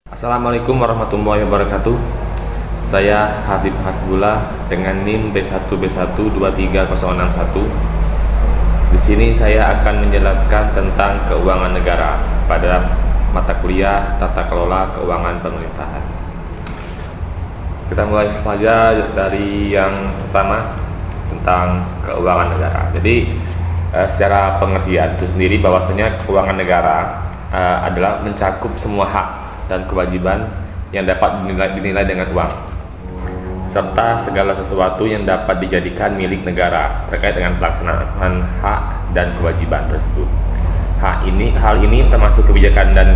Assalamualaikum warahmatullahi wabarakatuh. Saya Habib Hasbullah dengan NIM B1B1230061. Di sini saya akan menjelaskan tentang keuangan negara pada mata kuliah Tata Kelola Keuangan Pemerintahan. Kita mulai saja dari yang pertama tentang keuangan negara. Jadi secara pengertian itu sendiri bahwasanya keuangan negara adalah mencakup semua hak dan kewajiban yang dapat dinilai dengan uang, serta segala sesuatu yang dapat dijadikan milik negara terkait dengan pelaksanaan hak dan kewajiban tersebut. Hal ini termasuk kebijakan dan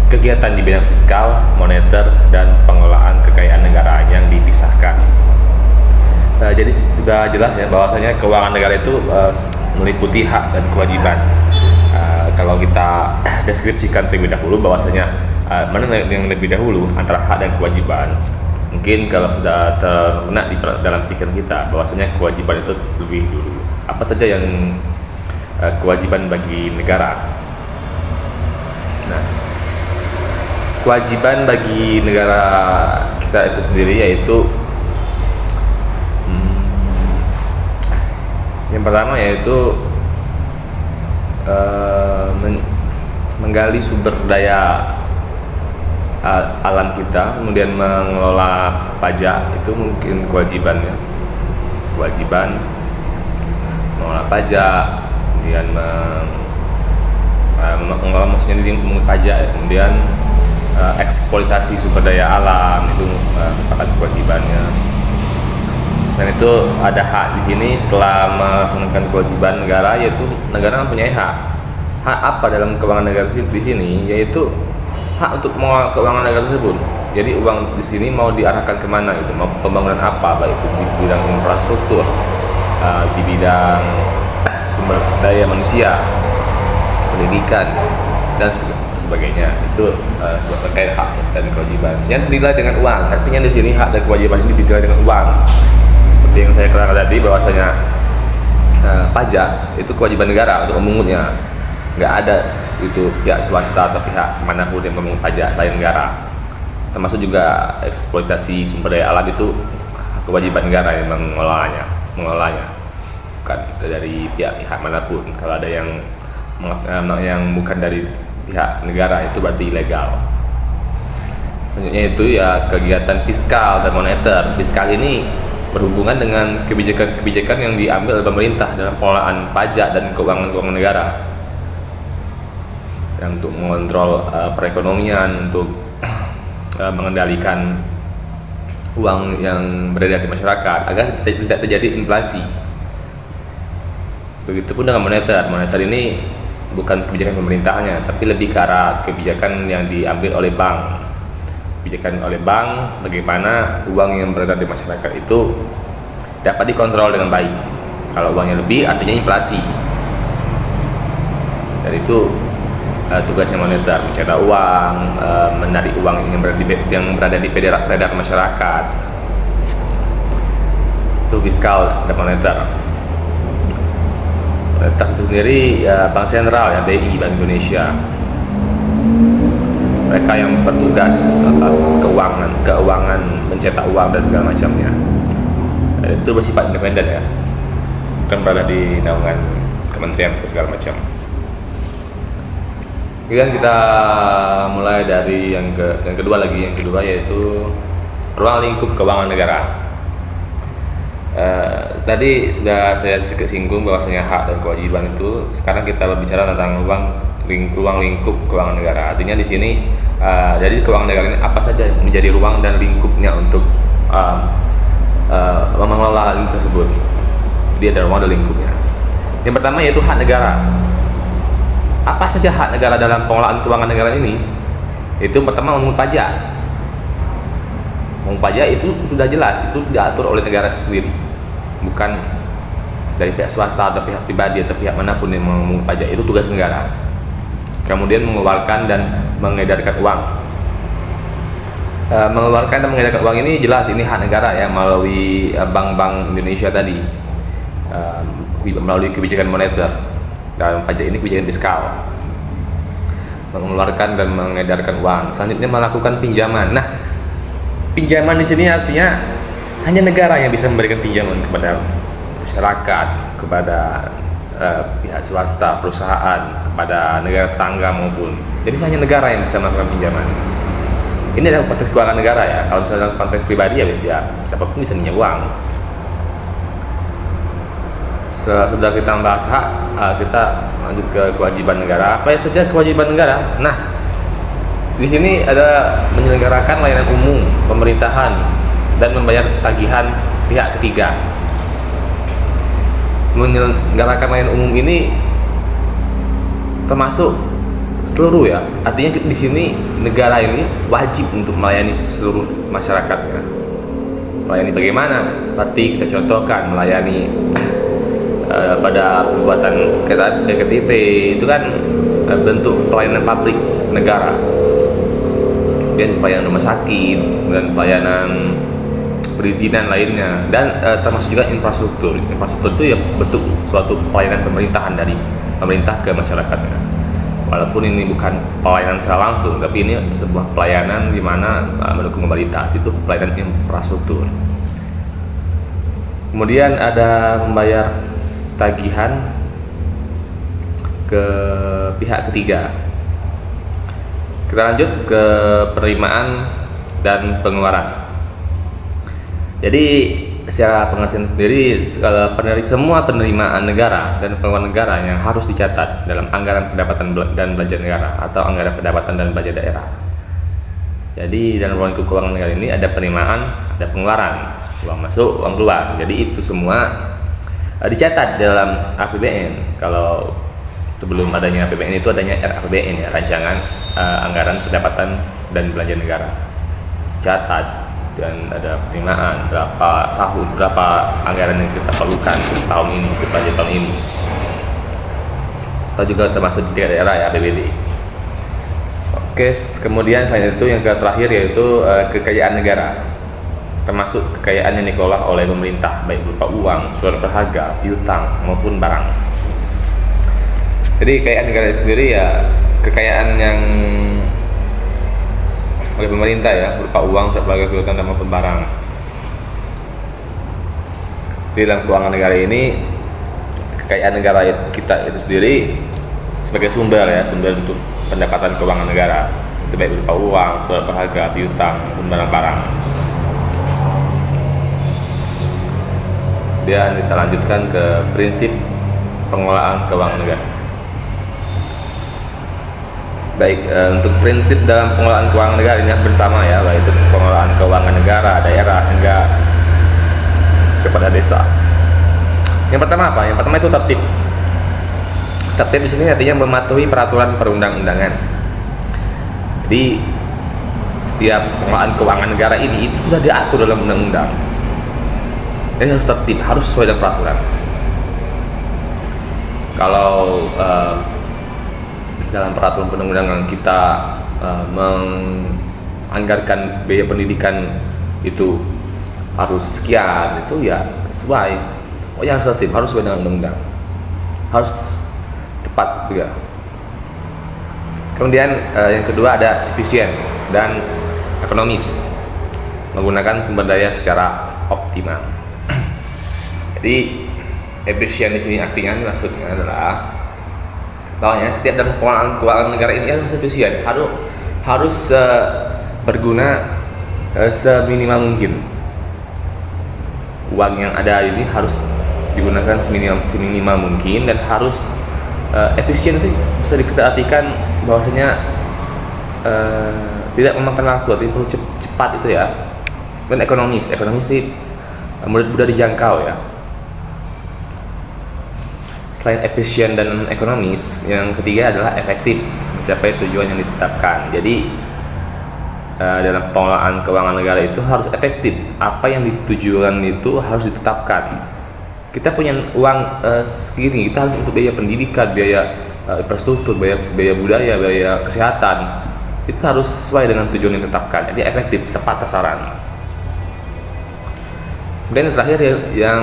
kegiatan di bidang fiskal, moneter, dan pengelolaan kekayaan negara yang dipisahkan. Jadi sudah jelas ya bahwasanya keuangan negara itu meliputi hak dan kewajiban. Kalau kita deskripsikan terlebih dahulu bahwasanya mana yang lebih dahulu antara hak dan kewajiban, mungkin kalau sudah ternak di dalam pikiran kita bahwasanya kewajiban itu lebih dulu. Apa saja yang kewajiban bagi negara? Nah, kewajiban bagi negara kita itu sendiri yaitu yang pertama yaitu menggali sumber daya alam kita, kemudian mengelola pajak, itu mungkin kewajiban mengelola pajak, kemudian mengelola maksudnya di pajak, kemudian eksploitasi sumber daya alam itu merupakan kewajibannya. Selain itu ada hak di sini setelah melaksanakan kewajiban negara, yaitu negara mempunyai hak. Hak apa dalam keuangan negara di sini? Yaitu hak untuk mengelola keuangan negara tersebut. Jadi uang di sini mau diarahkan kemana gitu, mau pembangunan apa, baik itu di bidang infrastruktur, di bidang sumber daya manusia, pendidikan, dan sebagainya. Itu terkait hak dan kewajiban yang dinilai dengan uang. Artinya di sini hak dan kewajiban ini dinilai dengan uang. Seperti yang saya katakan tadi bahwasanya pajak itu kewajiban negara untuk memungutnya. Nggak ada itu pihak swasta atau pihak manapun yang memungut pajak selain negara. Termasuk juga eksploitasi sumber daya alam itu kewajiban negara yang mengelolanya, bukan dari pihak manapun. Kalau ada yang bukan dari pihak negara itu berarti ilegal. Selanjutnya itu ya kegiatan fiskal dan moneter. Fiskal ini berhubungan dengan kebijakan-kebijakan yang diambil oleh pemerintah dalam pengelolaan pajak dan keuangan negara, yang untuk mengontrol perekonomian, untuk mengendalikan uang yang beredar di masyarakat agar tidak terjadi inflasi. Begitupun dengan moneter. Moneter ini bukan kebijakan pemerintahnya, tapi lebih ke arah kebijakan yang diambil oleh bank. Kebijakan oleh bank bagaimana uang yang beredar di masyarakat itu dapat dikontrol dengan baik. Kalau uangnya lebih artinya inflasi. Dan itu tugasnya moneter, mencetak uang, menarik uang yang berada di peredaran masyarakat. Itu fiskal dan moneter. Moneter itu sendiri ya Bank Sentral, ya BI, Bank Indonesia. Mereka yang bertugas atas keuangan, mencetak uang dan segala macamnya. Itu bersifat independen ya, bukan berada di naungan kementerian atau segala macam. Kemudian kita mulai dari yang kedua yaitu ruang lingkup keuangan negara. Tadi sudah saya singgung bahwasanya hak dan kewajiban itu. Sekarang kita berbicara tentang ruang lingkup keuangan negara. Artinya di sini jadi keuangan negara ini apa saja menjadi ruang dan lingkupnya untuk mengelola hal ini tersebut. Jadi ada ruang dan lingkupnya. Yang pertama yaitu hak negara. Apa saja hak negara dalam pengelolaan keuangan negara ini? Itu pertama memungut pajak. Memungut pajak itu sudah jelas, itu diatur oleh negara itu sendiri, bukan dari pihak swasta atau pihak pribadi atau pihak manapun yang memungut pajak. Itu tugas negara. Kemudian mengeluarkan dan mengedarkan uang. Mengeluarkan dan mengedarkan uang ini jelas ini hak negara ya, melalui bank-bank Indonesia tadi, melalui kebijakan moneter. Dalam pajak ini kebijakan fiskal. mengeluarkan dan mengedarkan uang. Selanjutnya melakukan pinjaman. Nah, pinjaman di sini artinya hanya negara yang bisa memberikan pinjaman kepada masyarakat, kepada pihak swasta, perusahaan, kepada negara tetangga maupun. Jadi hanya negara yang bisa melakukan pinjaman. Ini adalah konteks keuangan negara ya. Kalau misalnya dalam konteks pribadi ya siapapun bisa pinjam uang. Sudah kita membahas hak, kita lanjut ke kewajiban negara. Apa saja kewajiban negara? Nah, di sini ada menyelenggarakan layanan umum pemerintahan dan membayar tagihan pihak ketiga. Menyelenggarakan layanan umum ini termasuk seluruh ya. Artinya di sini negara ini wajib untuk melayani seluruh masyarakatnya. Melayani bagaimana? Seperti kita contohkan melayani pada pembuatan KTP itu kan bentuk pelayanan publik negara. Kemudian pelayanan rumah sakit dan pelayanan perizinan lainnya, dan termasuk juga infrastruktur. Infrastruktur itu ya bentuk suatu pelayanan pemerintahan dari pemerintah ke masyarakatnya. Walaupun ini bukan pelayanan secara langsung, tapi ini sebuah pelayanan di mana mendukung mobilitas, itu pelayanan infrastruktur. Kemudian ada membayar tagihan ke pihak ketiga. Kita lanjut ke penerimaan dan pengeluaran. Jadi secara pengertian sendiri, semua penerimaan negara dan pengeluaran negara yang harus dicatat dalam anggaran pendapatan dan belanja negara atau anggaran pendapatan dan belanja daerah. Jadi dalam lingkup keuangan negara ini ada penerimaan, ada pengeluaran, uang masuk, uang keluar. Jadi itu semua dicatat dalam APBN. Kalau sebelum adanya APBN itu adanya RAPBN ya, rancangan anggaran pendapatan dan belanja negara. Catat dan ada penerimaan berapa tahun, berapa anggaran yang kita perlukan untuk tahun ini, untuk belanja tahun ini. Atau juga termasuk di daerah ya, APBD. Oke, kemudian selain itu yang terakhir yaitu kekayaan negara, termasuk kekayaan yang dikelola oleh pemerintah, baik berupa uang, surat berharga, piutang maupun barang. Jadi kekayaan negara itu sendiri ya kekayaan yang oleh pemerintah ya, berupa uang, surat berharga, piutang dan maupun barang. Di dalam keuangan negara ini, kekayaan negara kita itu sendiri sebagai sumber ya, sumber untuk pendapatan keuangan negara, itu baik berupa uang, surat berharga, piutang maupun barang-barang. Dan kita lanjutkan ke prinsip pengelolaan keuangan negara. Baik, untuk prinsip dalam pengelolaan keuangan negara ini bersama ya, yaitu pengelolaan keuangan negara, daerah hingga kepada desa. Yang pertama apa? Yang pertama itu tertib. Tertib di sini artinya mematuhi peraturan perundang-undangan. Jadi setiap pengelolaan keuangan negara ini itu sudah diatur dalam undang-undang. Dan harus tertib, harus sesuai dengan peraturan. Kalau dalam peraturan perundang-undangan kita menganggarkan biaya pendidikan itu harus sekian, itu ya sesuai. Oh ya, harus tertib, harus sesuai dengan undang-undang, harus tepat juga. Kemudian yang kedua ada efisien dan ekonomis, menggunakan sumber daya secara optimal. Jadi efisien di sini artinya maksudnya adalah bahwa setiap dalam pengelolaan keuangan negara ini harus efisien, harus berguna seminimal mungkin. Uang yang ada ini harus digunakan seminimal mungkin dan harus efisien. Itu bisa diartikan bahwasanya tidak memakan waktu, artinya perlu cepat itu ya. Dan ekonomis sih mudah dijangkau ya. Selain efisien dan ekonomis, yang ketiga adalah efektif, mencapai tujuan yang ditetapkan. Jadi dalam pengelolaan keuangan negara itu harus efektif. Apa yang ditujukan itu harus ditetapkan. Kita punya uang segini, kita harus untuk biaya pendidikan, biaya infrastruktur, biaya budaya, biaya kesehatan. Itu harus sesuai dengan tujuan yang ditetapkan. Jadi efektif, tepat sasaran. Kemudian yang terakhir yang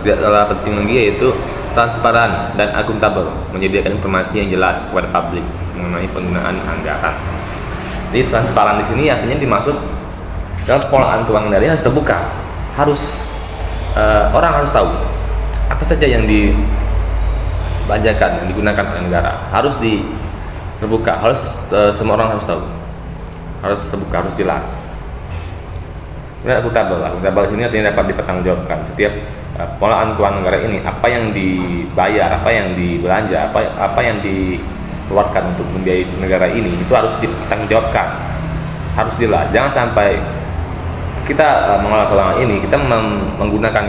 tidak kalah penting lagi yaitu transparan dan akuntabel, menyediakan informasi yang jelas kepada publik mengenai penggunaan anggaran. Jadi transparan di sini artinya dimaksud dalam pengelolaan keuangan negara harus terbuka, orang harus tahu apa saja yang dibelanjakan, yang digunakan oleh negara, harus terbuka, semua orang harus tahu, harus terbuka, harus jelas. Kemudian akuntabel di sini artinya dapat dipertanggungjawabkan. Setiap pengelolaan keuangan negara ini, apa yang dibayar, apa yang dibelanja, apa yang dikeluarkan untuk membiayai negara ini, itu harus dipertanggungjawabkan, harus jelas. Jangan sampai kita mengelola keuangan ini, kita menggunakan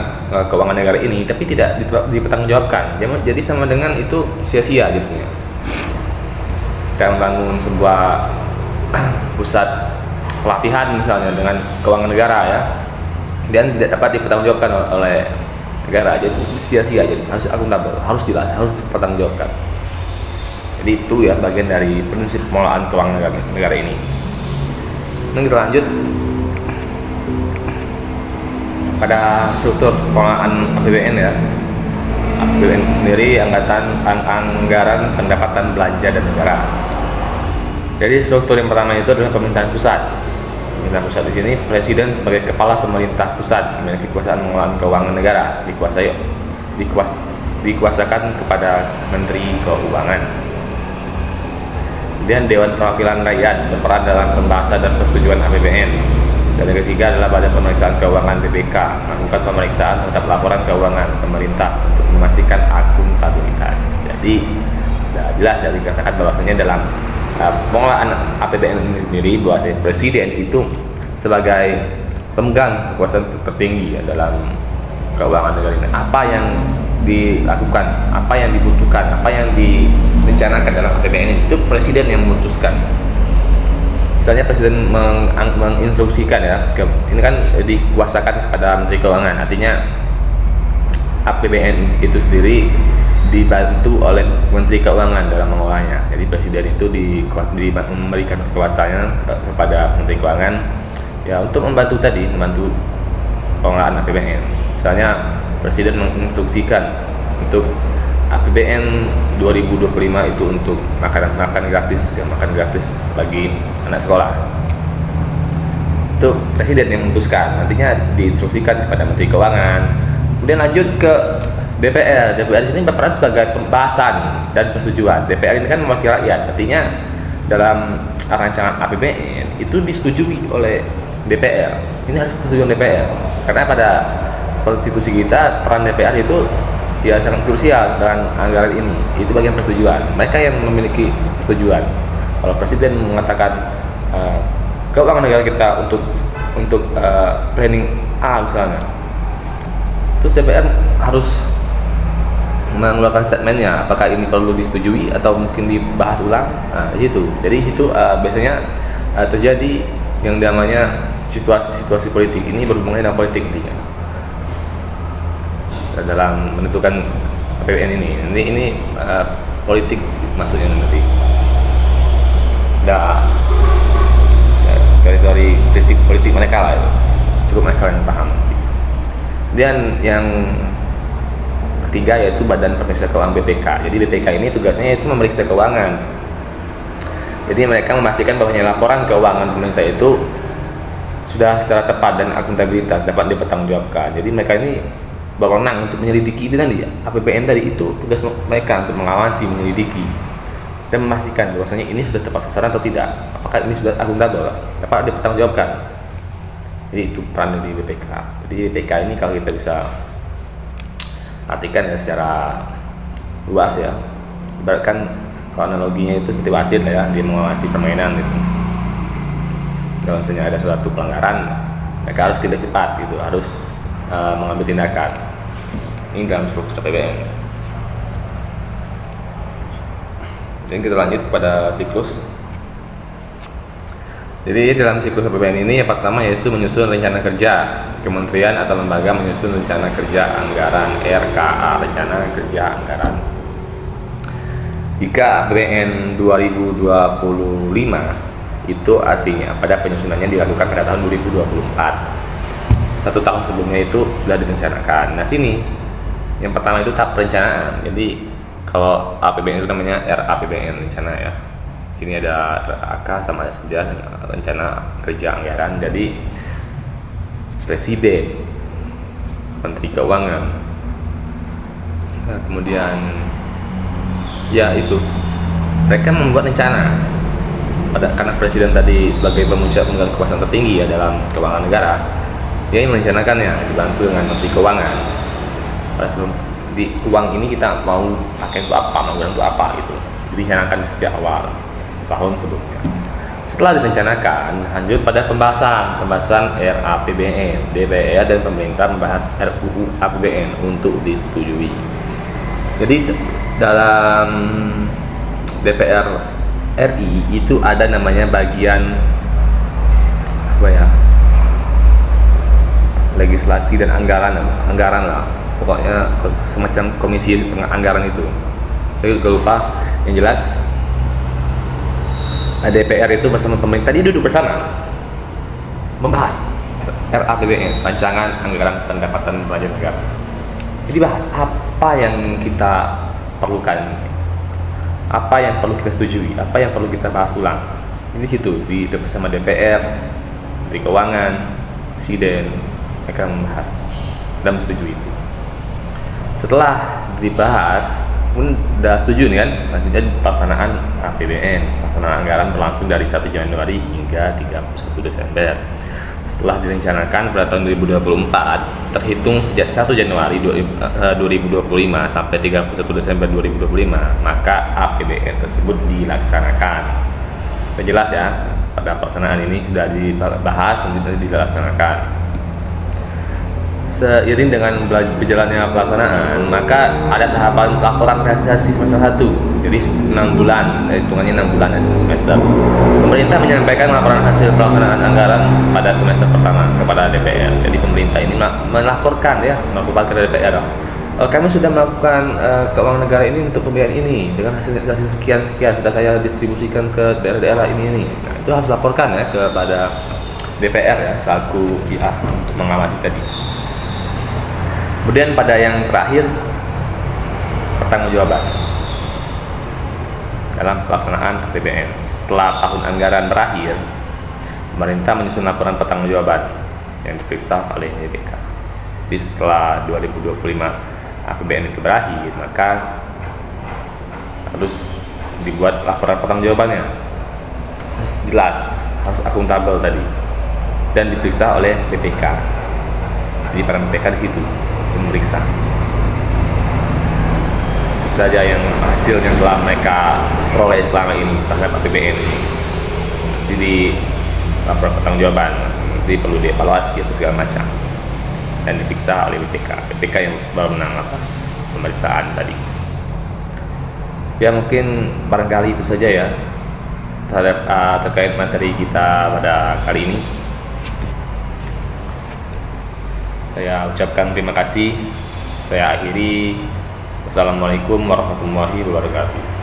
keuangan negara ini, tapi tidak dipertanggungjawabkan. Jadi sama dengan itu sia-sia jadinya. Kita membangun sebuah pusat pelatihan misalnya dengan keuangan negara ya, dan tidak dapat dipertanggungjawabkan oleh negara, jadi sia-sia. Jadi harus akuntabel, harus jelas, harus dipertanggungjawabkan. Jadi itu ya bagian dari prinsip pengelolaan keuangan negara ini. Nah, kita lanjut pada struktur pengelolaan APBN ya. APBN itu sendiri anggaran pendapatan belanja dan negara. Jadi struktur yang pertama itu adalah pemerintahan pusat. Pemerintahan pusat di sini presiden sebagai kepala pemerintah pusat memiliki kekuasaan mengelola keuangan negara, dikuasakan kepada Menteri Keuangan. Kemudian Dewan Perwakilan Rakyat berperan dalam pembahasan dan persetujuan APBN. Dan yang ketiga adalah Badan Pemeriksaan Keuangan BPK melakukan pemeriksaan terhadap laporan keuangan pemerintah untuk memastikan akuntabilitas. Jadi sudah jelas ya dikatakan bahwasanya dalam pengelolaan APBN ini sendiri bahwa presiden itu sebagai pemegang kekuasaan tertinggi ya dalam keuangan negara ini. Apa yang dilakukan, apa yang dibutuhkan, apa yang direncanakan dalam APBN itu presiden yang memutuskan. Misalnya presiden menginstruksikan ya, ini kan dikuasakan kepada Menteri Keuangan, artinya APBN itu sendiri dibantu oleh Menteri Keuangan dalam mengelolanya. Jadi presiden itu memberikan kekuasaan kepada Menteri Keuangan ya untuk membantu pengelolaan APBN. Misalnya presiden menginstruksikan untuk APBN 2025 itu untuk makan gratis bagi anak sekolah. Itu presiden yang memutuskan, nantinya diinstruksikan kepada Menteri Keuangan. Kemudian lanjut ke DPR. DPR di sini berperan sebagai pembahasan dan persetujuan. DPR ini kan mewakili rakyat, artinya dalam rancangan APBN itu disetujui oleh DPR. Ini harus persetujuan DPR, karena pada konstitusi kita peran DPR itu ya sangat krusial dengan anggaran ini. Itu bagian persetujuan, mereka yang memiliki persetujuan. Kalau presiden mengatakan keuangan negara kita untuk planning A misalnya, terus DPR harus mengeluarkan statementnya apakah ini perlu disetujui atau mungkin dibahas ulang. Nah itu, jadi itu biasanya terjadi yang namanya situasi politik. Ini berhubungan dengan politik intinya dalam menentukan APBN ini politik maksudnya nanti. Dari politik mereka lah itu, cukup mereka yang paham. Kemudian yang ketiga yaitu Badan Pemeriksa Keuangan BPK. Jadi BPK ini tugasnya itu memeriksa keuangan. Jadi mereka memastikan bahwa laporan keuangan pemerintah itu sudah secara tepat dan akuntabilitas dapat dipertanggungjawabkan. Jadi mereka ini berwenang untuk menyelidiki itu tadi APBN tadi, itu tugas mereka untuk mengawasi, menyelidiki dan memastikan bahwasanya ini sudah tepat sasaran atau tidak, apakah ini sudah akuntabel, dapat dipertanggungjawabkan. Jadi itu peran dari BPK. Jadi BPK ini kalau kita bisa artikan ya secara luas ya, ibaratkan kalau analoginya itu seperti wasit ya, dia mengawasi permainan gitu. Kalau misalnya ada suatu pelanggaran, mereka harus tidak cepat gitu, harus mengambil tindakan. Ini dalam struktur APBN. Dan kita lanjut kepada siklus. Jadi dalam siklus APBN ini yang pertama yaitu menyusun rencana kerja. Kementerian atau lembaga menyusun rencana kerja anggaran, RKA, rencana kerja anggaran. Jika APBN 2025 itu artinya pada penyusunannya dilakukan pada tahun 2024. 1 tahun sebelumnya itu sudah direncanakan. Nah sini yang pertama itu tahap perencanaan. Jadi kalau APBN itu namanya RAPBN, rencana ya. Sini ada AK sama ada saja rencana kerja anggaran. Jadi Presiden, Menteri Keuangan, kemudian ya itu mereka membuat rencana karena Presiden tadi sebagai pemegang kekuasaan tertinggi ya dalam keuangan negara, dia merencanakannya dibantu dengan Menteri Keuangan. Di uang ini kita mau pakai untuk apa, mau untuk apa gitu, direncanakan sejak awal tahun sebelumnya. Setelah direncanakan, lanjut pada pembahasan RAPBN. DPR dan pemerintah membahas RUU APBN untuk disetujui. Jadi dalam DPR RI itu ada namanya bagian legislasi dan anggaran lah, pokoknya semacam komisi anggaran itu. Saya juga lupa, yang jelas DPR itu bersama pemerintah dia duduk bersama membahas RAPBN, rancangan anggaran pendapatan belanja negara. Jadi bahas apa yang kita perlukan, apa yang perlu kita setujui, apa yang perlu kita bahas ulang. Ini situ di bersama DPR, Menteri Keuangan, Presiden, mereka membahas dan menyetujui itu. Setelah dibahas pun udah setuju nih kan, lanjutnya pelaksanaan APBN. Pelaksanaan anggaran berlangsung dari 1 Januari hingga 31 Desember. Setelah direncanakan pada tahun 2024, terhitung sejak 1 Januari 2025 sampai 31 Desember 2025, maka APBN tersebut dilaksanakan. Sudah jelas ya, pada pelaksanaan ini sudah dibahas dan dilaksanakan. Seiring dengan berjalannya pelaksanaan, maka ada tahapan laporan realisasi semester 1. Jadi 6 bulan, hitungannya 6 bulan ya, semester. Pemerintah menyampaikan laporan hasil pelaksanaan anggaran pada semester pertama kepada DPR. Jadi pemerintah ini melaporkan ke DPR. Kami sudah melakukan keuangan negara ini untuk pembiayaan ini dengan hasil sekian sudah saya distribusikan ke daerah-daerah ini. Nah, itu harus laporkan ya kepada DPR ya selaku pihak untuk mengawasi tadi. Kemudian pada yang terakhir, pertanggungjawaban dalam pelaksanaan APBN. Setelah tahun anggaran berakhir, pemerintah menyusun laporan pertanggungjawaban yang diperiksa oleh BPK. Jadi setelah 2025 APBN itu berakhir, maka harus dibuat laporan pertanggungjawabannya, harus jelas, harus akuntabel tadi, dan diperiksa oleh BPK. Jadi para BPK di situ memeriksa saja yang hasil yang telah mereka peroleh selama ini terhadap APBN ini. Jadi laporan pertanggungjawaban jadi perlu dievaluasi atau segala macam dan diperiksa oleh BPK yang berwenang atas pemeriksaan tadi. Ya mungkin barangkali itu saja ya terhadap terkait materi kita pada kali ini. Saya ucapkan terima kasih. Saya akhiri. Wassalamualaikum warahmatullahi wabarakatuh.